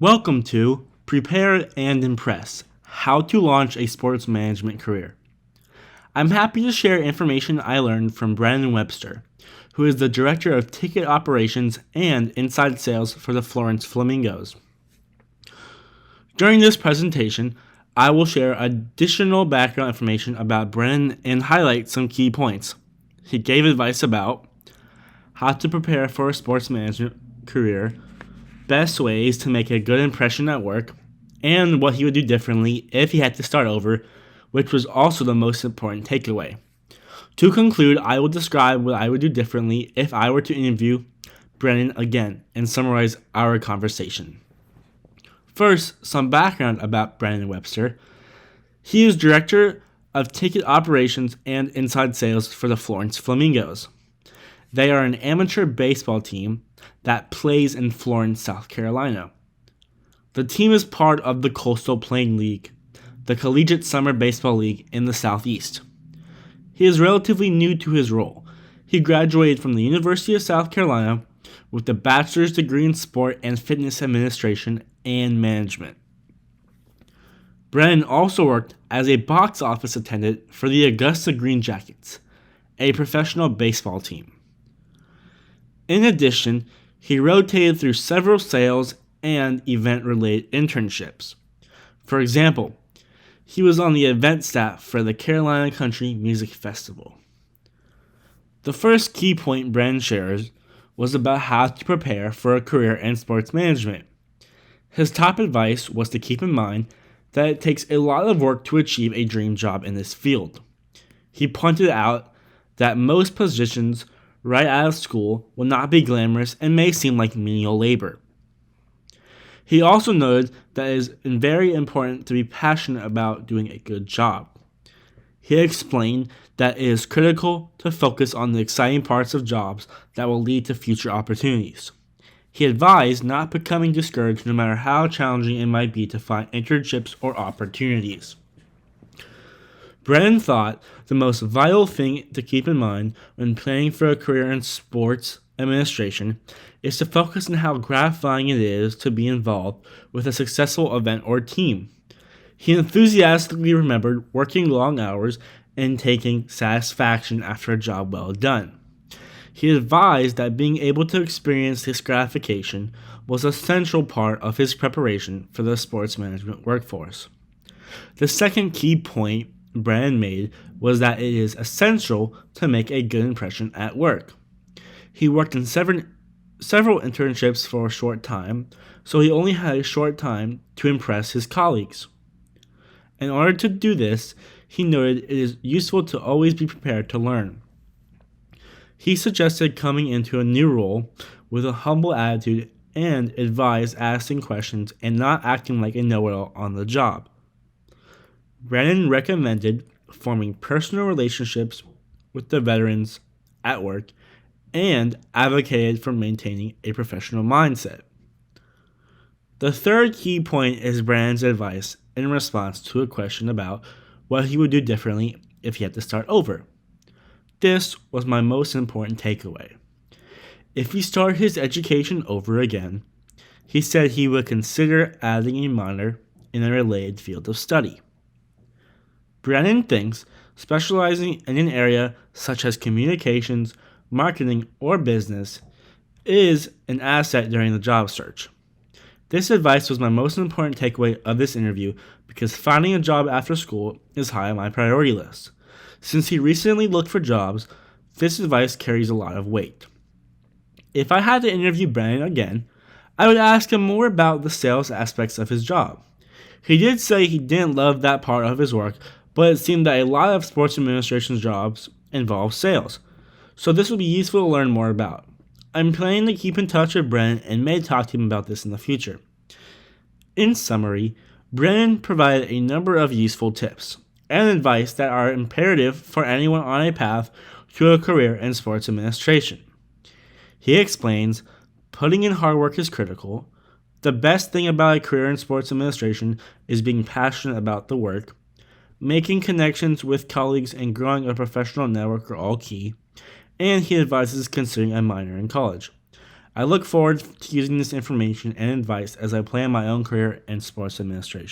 Welcome to Prepare and Impress: How to Launch a Sports Management Career. I'm happy to share information I learned from Brandon Webster, who is the Director of Ticket Operations and Inside Sales for the Florence Flamingos. During this presentation, I will share additional background information about Brandon and highlight some key points. He gave advice about how to prepare for a sports management career, best ways to make a good impression at work, and what he would do differently if he had to start over, which was also the most important takeaway. To conclude, I will describe what I would do differently if I were to interview Brennan again and summarize our conversation. First, some background about Brandon Webster. He is Director of Ticket Operations and Inside Sales for the Florence Flamingos. They are an amateur baseball team that plays in Florence, South Carolina. The team is part of the Coastal Plain League, the collegiate summer baseball league in the Southeast. He is relatively new to his role. He graduated from the University of South Carolina with a bachelor's degree in sport and fitness administration and management. Brennan also worked as a box office attendant for the Augusta Green Jackets, a professional baseball team. In addition, he rotated through several sales and event-related internships. For example, he was on the event staff for the Carolina Country Music Festival. The first key point Brennan shares was about how to prepare for a career in sports management. His top advice was to keep in mind that it takes a lot of work to achieve a dream job in this field. He pointed out that most positions right out of school will not be glamorous and may seem like menial labor. He also noted that it is very important to be passionate about doing a good job. He explained that it is critical to focus on the exciting parts of jobs that will lead to future opportunities. He advised not becoming discouraged no matter how challenging it might be to find internships or opportunities. Brennan thought the most vital thing to keep in mind when planning for a career in sports administration is to focus on how gratifying it is to be involved with a successful event or team. He enthusiastically remembered working long hours and taking satisfaction after a job well done. He advised that being able to experience this gratification was a central part of his preparation for the sports management workforce. The second key point Brennan made was that it is essential to make a good impression at work. He worked in several internships for a short time, so he only had a short time to impress his colleagues. In order to do this, he noted it is useful to always be prepared to learn. He suggested coming into a new role with a humble attitude and advised asking questions and not acting like a know-it-all on the job. Brennan recommended forming personal relationships with the veterans at work and advocated for maintaining a professional mindset. The third key point is Brennan's advice in response to a question about what he would do differently if he had to start over. This was my most important takeaway. If he started his education over again, he said he would consider adding a minor in a related field of study. Brennan thinks specializing in an area such as communications, marketing, or business is an asset during the job search. This advice was my most important takeaway of this interview because finding a job after school is high on my priority list. Since he recently looked for jobs, this advice carries a lot of weight. If I had to interview Brennan again, I would ask him more about the sales aspects of his job. He did say he didn't love that part of his work, but it seemed that a lot of sports administration jobs involve sales, so this would be useful to learn more about. I'm planning to keep in touch with Brennan and may talk to him about this in the future. In summary, Brennan provided a number of useful tips and advice that are imperative for anyone on a path to a career in sports administration. He explains putting in hard work is critical. The best thing about a career in sports administration is being passionate about the work. Making connections with colleagues and growing a professional network are all key, and he advises considering a minor in college. I look forward to using this information and advice as I plan my own career in sports administration.